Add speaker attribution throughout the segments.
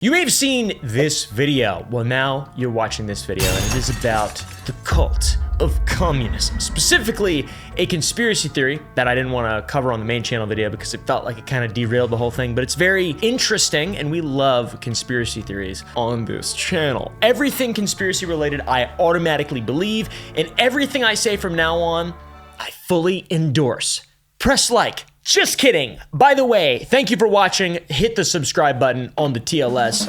Speaker 1: You may have seen this video. Well, now you're watching this video, and it is about the cult of communism. Specifically, a conspiracy theory that I didn't want to cover on the main channel video because it felt like it kind of derailed the whole thing, but it's very interesting, and we love conspiracy theories on this channel. Everything conspiracy related, I automatically believe, and everything I say from now on, I fully endorse. Press like. Just kidding. By the way, thank you for watching. Hit the subscribe button on the TLS.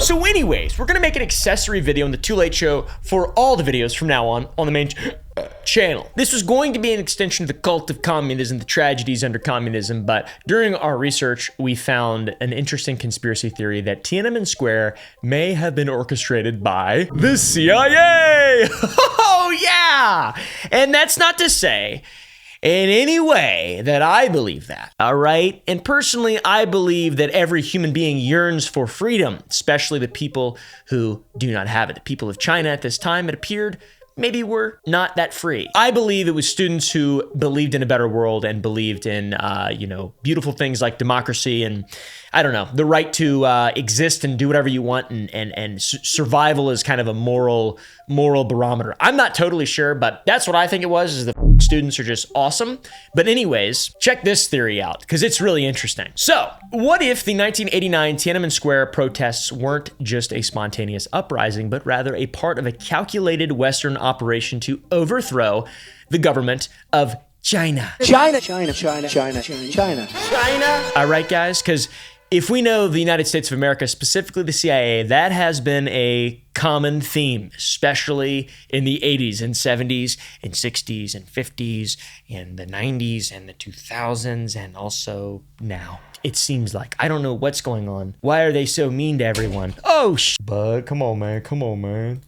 Speaker 1: So anyways, we're gonna make an accessory video on the Too Late Show for all the videos from now on the main channel. This was going to be an extension of the cult of communism, the tragedies under communism, but during our research, we found an interesting conspiracy theory that Tiananmen Square may have been orchestrated by the CIA. Oh yeah! And that's not to say in any way that I believe that, all right? And personally, I believe that every human being yearns for freedom, especially the people who do not have it. The people of China at this time, it appeared, maybe were not that free. I believe it was students who believed in a better world and believed in, beautiful things like democracy and, I don't know, the right to exist and do whatever you want, and survival is kind of a moral barometer. I'm not totally sure, but that's what I think it was, is the students are just awesome. But anyways, check this theory out, because it's really interesting. So, what if the 1989 Tiananmen Square protests weren't just a spontaneous uprising, but rather a part of a calculated Western operation to overthrow the government of China? China. All right, guys, because if we know the United States of America, specifically the CIA, that has been a common theme, especially in the 80s and 70s and 60s and 50s and the 90s and the 2000s, and also now. It seems like, I don't know what's going on. Why are they so mean to everyone? Oh, bud, come on, man.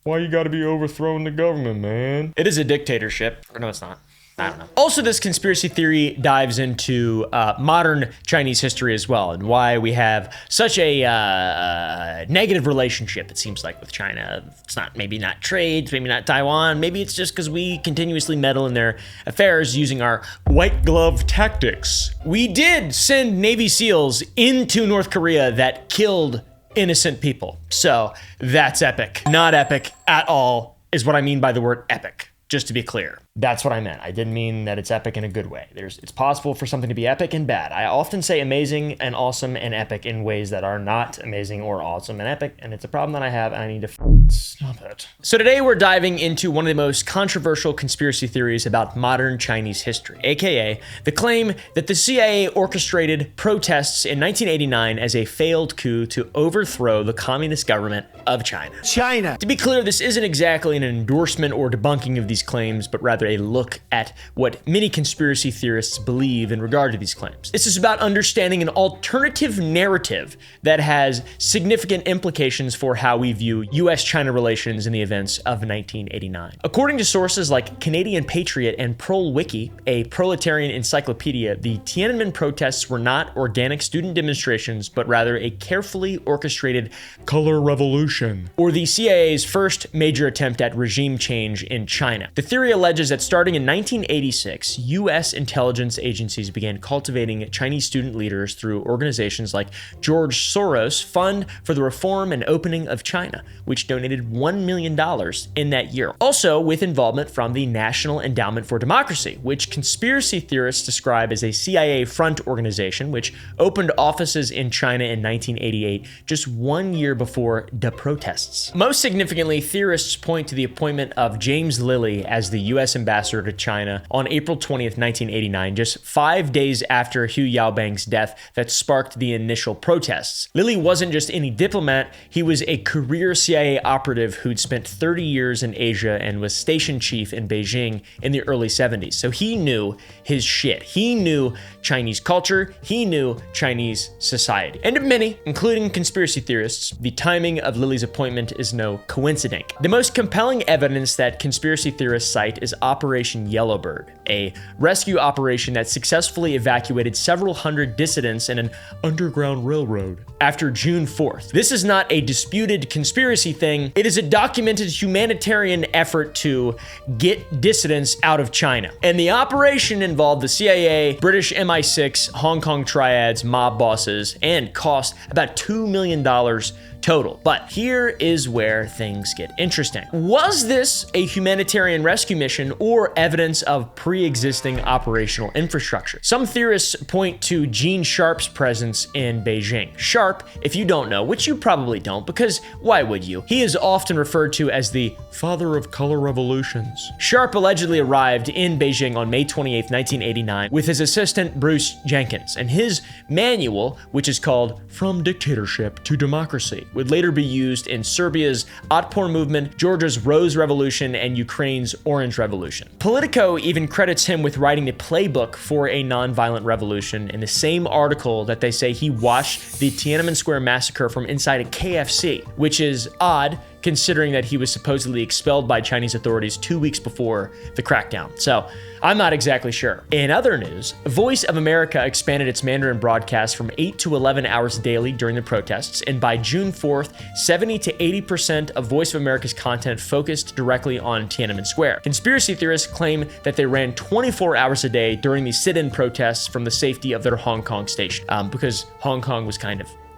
Speaker 1: Why you gotta be overthrowing the government, man? It is a dictatorship. Or no, it's not. I don't know. Also, this conspiracy theory dives into modern Chinese history as well, and why we have such a negative relationship, it seems like, with China. It's maybe not trade, maybe not Taiwan, maybe it's just because we continuously meddle in their affairs using our white glove tactics. We did send Navy SEALs into North Korea that killed innocent people. So that's epic. Not epic at all is what I mean by the word epic. Just to be clear, that's what I meant. I didn't mean that it's epic in a good way. It's possible for something to be epic and bad. I often say amazing and awesome and epic in ways that are not amazing or awesome and epic, and it's a problem that I have, and I need to stop it. So today we're diving into one of the most controversial conspiracy theories about modern Chinese history, aka the claim that the CIA orchestrated protests in 1989 as a failed coup to overthrow the communist government of China. To be clear, this isn't exactly an endorsement or debunking of these claims, but rather a look at what many conspiracy theorists believe in regard to these claims. This is about understanding an alternative narrative that has significant implications for how we view US-China relations in the events of 1989. According to sources like Canadian Patriot and ProLwiki, a proletarian encyclopedia, the Tiananmen protests were not organic student demonstrations, but rather a carefully orchestrated color revolution, or the CIA's first major attempt at regime change in China. The theory alleges that starting in 1986, US intelligence agencies began cultivating Chinese student leaders through organizations like George Soros' Fund for the Reform and Opening of China, which donated $1 million in that year. Also, with involvement from the National Endowment for Democracy, which conspiracy theorists describe as a CIA front organization, which opened offices in China in 1988, just 1 year before the protests. Most significantly, theorists point to the appointment of James Lilly as the US ambassador to China on April 20th, 1989, just 5 days after Hu Yaobang's death that sparked the initial protests. Lilly wasn't just any diplomat, he was a career CIA operative who'd spent 30 years in Asia and was station chief in Beijing in the early 70s. So he knew his shit. He knew Chinese culture, he knew Chinese society. And to many, including conspiracy theorists, the timing of Lilly's Milley's appointment is no coincidence. The most compelling evidence that conspiracy theorists cite is Operation Yellowbird, a rescue operation that successfully evacuated several hundred dissidents in an underground railroad after June 4th. This is not a disputed conspiracy thing. It is a documented humanitarian effort to get dissidents out of China. And the operation involved the CIA, British MI6, Hong Kong triads, mob bosses, and cost about $2 million total. But here is where things get interesting. Was this a humanitarian rescue mission or evidence of pre-existing operational infrastructure? Some theorists point to Gene Sharp's presence in Beijing. Sharp, if you don't know, which you probably don't, because why would you? He is often referred to as the father of color revolutions. Sharp allegedly arrived in Beijing on May 28, 1989, with his assistant Bruce Jenkins, and his manual, which is called From Dictatorship to Democracy, would later be used in Serbia's Otpor movement, Georgia's Rose Revolution, and Ukraine's Orange Revolution. Politico even credits him with writing the playbook for a nonviolent revolution in the same article that they say he watched the Tiananmen Square massacre from inside a KFC, which is odd considering that he was supposedly expelled by Chinese authorities 2 weeks before the crackdown. So I'm not exactly sure. In other news, Voice of America expanded its Mandarin broadcast from 8 to 11 hours daily during the protests, and by June 4th, 70 to 80% of Voice of America's content focused directly on Tiananmen Square. Conspiracy theorists claim that they ran 24 hours a day during the sit-in protests from the safety of their Hong Kong station, because Hong Kong was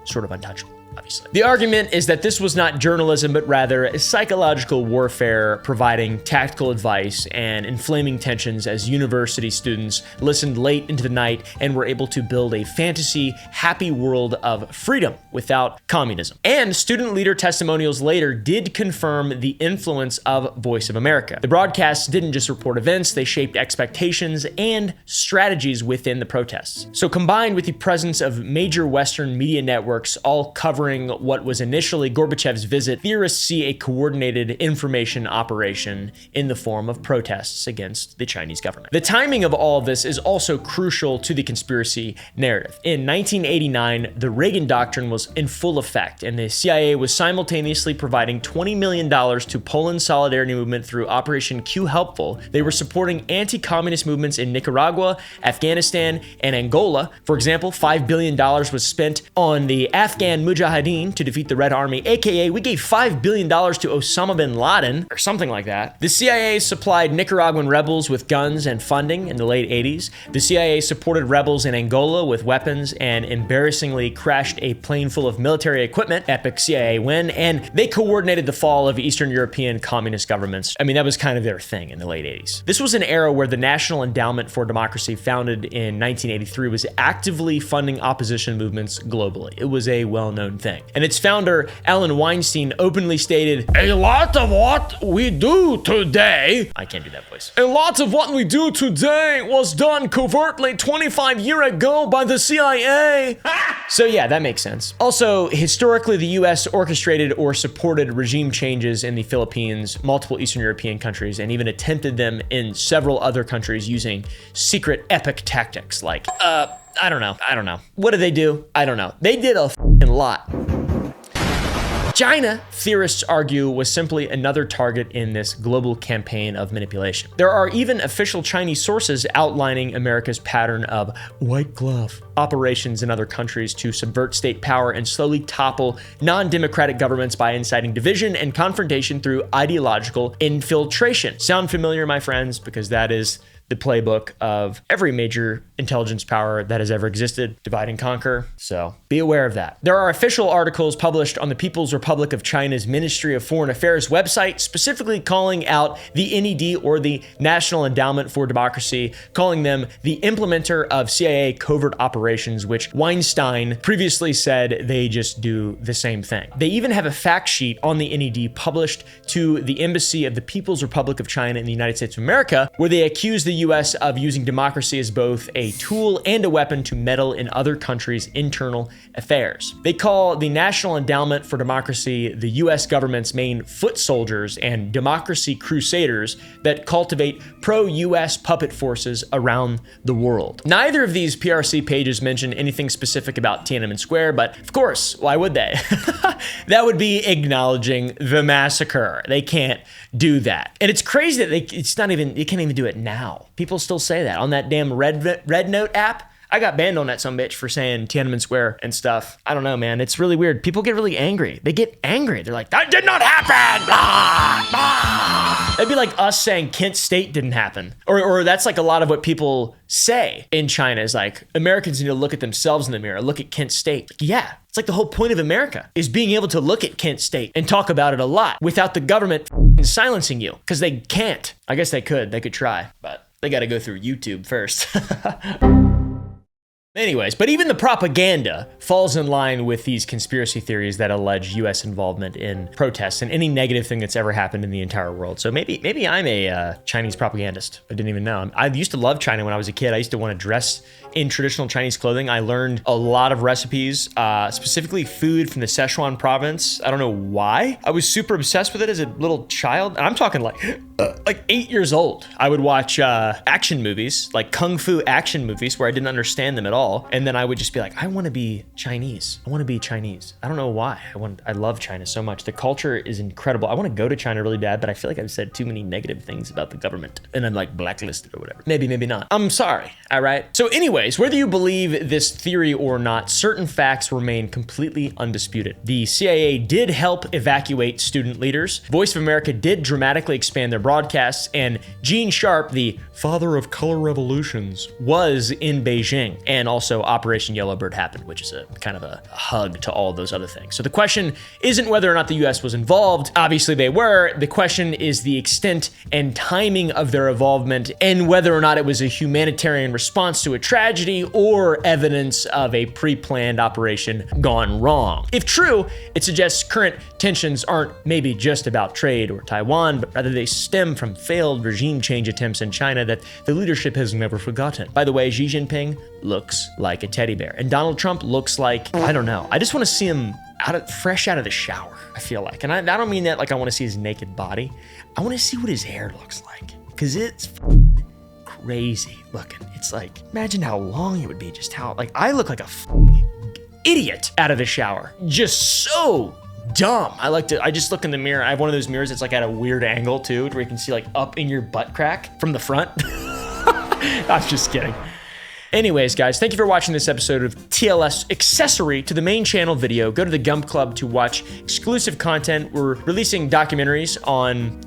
Speaker 1: sort of untouchable. Obviously. The argument is that this was not journalism, but rather a psychological warfare, providing tactical advice and inflaming tensions as university students listened late into the night and were able to build a fantasy, happy world of freedom without communism. And student leader testimonials later did confirm the influence of Voice of America. The broadcasts didn't just report events, they shaped expectations and strategies within the protests. So combined with the presence of major Western media networks all covering what was initially Gorbachev's visit, theorists see a coordinated information operation in the form of protests against the Chinese government. The timing of all of this is also crucial to the conspiracy narrative. In 1989, the Reagan Doctrine was in full effect, and the CIA was simultaneously providing $20 million to Poland's solidarity movement through Operation Q Helpful. They were supporting anti-communist movements in Nicaragua, Afghanistan, and Angola. For example, $5 billion was spent on the Afghan Mujahideen to defeat the Red Army, aka we gave $5 billion to Osama bin Laden, or something like that. The CIA supplied Nicaraguan rebels with guns and funding in the late 80s. The CIA supported rebels in Angola with weapons and embarrassingly crashed a plane full of military equipment, epic CIA win, and they coordinated the fall of Eastern European communist governments. I mean, that was kind of their thing in the late 80s. This was an era where the National Endowment for Democracy, founded in 1983, was actively funding opposition movements globally. It was a well-known thing. And its founder, Alan Weinstein, openly stated, "A lot of what we do today," I can't do that voice, "a lot of what we do today was done covertly 25 years ago by the CIA." So yeah, that makes sense. Also, historically, the US orchestrated or supported regime changes in the Philippines, multiple Eastern European countries, and even attempted them in several other countries using secret epic tactics like, I don't know. What did they do? I don't know. They did a f***ing lot. China, theorists argue, was simply another target in this global campaign of manipulation. There are even official Chinese sources outlining America's pattern of white glove operations in other countries to subvert state power and slowly topple non-democratic governments by inciting division and confrontation through ideological infiltration. Sound familiar, my friends? Because that is the playbook of every major intelligence power that has ever existed, divide and conquer. So be aware of that. There are official articles published on the People's Republic of China's Ministry of Foreign Affairs website, specifically calling out the NED, or the National Endowment for Democracy, calling them the implementer of CIA covert operations, which Weinstein previously said they just do the same thing. They even have a fact sheet on the NED published to the Embassy of the People's Republic of China in the United States of America, where they accuse the US of using democracy as both a tool and a weapon to meddle in other countries' internal affairs. They call the National Endowment for Democracy the US government's main foot soldiers and democracy crusaders that cultivate pro-US puppet forces around the world. Neither of these PRC pages mention anything specific about Tiananmen Square, but of course, why would they? That would be acknowledging the massacre. They can't do that. And it's crazy that you can't even do it now. People still say that on that damn Red Note app. I got banned on that sumbitch for saying Tiananmen Square and stuff. I don't know, man. It's really weird. People get really angry. They get angry. They're like, that did not happen. Blah, blah. It'd be like us saying Kent State didn't happen. Or that's like a lot of what people say in China is like, Americans need to look at themselves in the mirror. Look at Kent State. Like, yeah, it's like the whole point of America is being able to look at Kent State and talk about it a lot without the government silencing you, because they can't. I guess they could. They could try, but they got to go through YouTube first. Anyways, but even the propaganda falls in line with these conspiracy theories that allege US involvement in protests and any negative thing that's ever happened in the entire world. So maybe I'm a Chinese propagandist. I didn't even know. I used to love China when I was a kid. I used to want to dress in traditional Chinese clothing. I learned a lot of recipes, specifically food from the Sichuan province. I don't know why. I was super obsessed with it as a little child. And I'm talking like 8 years old. I would watch action movies, like kung fu action movies where I didn't understand them at all. And then I would just be like, I want to be Chinese. I want to be Chinese. I don't know why. I love China so much. The culture is incredible. I want to go to China really bad, but I feel like I've said too many negative things about the government and I'm like blacklisted or whatever. Maybe not. I'm sorry. All right. So anyways, whether you believe this theory or not, certain facts remain completely undisputed. The CIA did help evacuate student leaders. Voice of America did dramatically expand their broadcasts, and Gene Sharp, the father of color revolutions, was in Beijing. And also Operation Yellowbird happened, which is a kind of a hug to all those other things. So the question isn't whether or not the US was involved. Obviously they were. The question is the extent and timing of their involvement and whether or not it was a humanitarian response to a tragedy or evidence of a pre-planned operation gone wrong. If true, it suggests current tensions aren't maybe just about trade or Taiwan, but rather they stem from failed regime change attempts in China that the leadership has never forgotten. By the way, Xi Jinping looks like a teddy bear, and Donald Trump looks like, I don't know. I just want to see him fresh out of the shower, I feel like. And I don't mean that like I want to see his naked body. I want to see what his hair looks like, because it's crazy looking. It's like, imagine how long it would be, just how, like, I look like a idiot out of the shower. Just so dumb. I just look in the mirror. I have one of those mirrors that's like at a weird angle too, where you can see like up in your butt crack from the front. I'm just kidding. Anyways, guys, thank you for watching this episode of TLS accessory to the main channel video. Go to the Gump Club to watch exclusive content. We're releasing documentaries on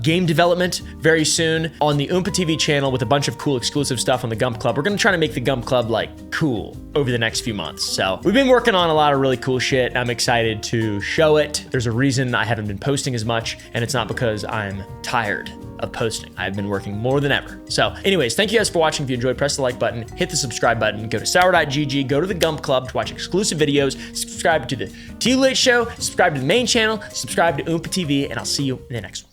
Speaker 1: game development very soon on the Oompa TV channel with a bunch of cool exclusive stuff on the Gump Club. We're gonna try to make the Gump Club like cool over the next few months. So we've been working on a lot of really cool shit. I'm excited to show it. There's a reason I haven't been posting as much, and it's not because I'm tired of posting. I've been working more than ever. So anyways, thank you guys for watching. If you enjoyed, press the like button, hit the subscribe button, go to sour.gg, go to the Gump Club to watch exclusive videos, subscribe to the T Late Show, subscribe to the main channel, subscribe to Oompa TV, and I'll see you in the next one.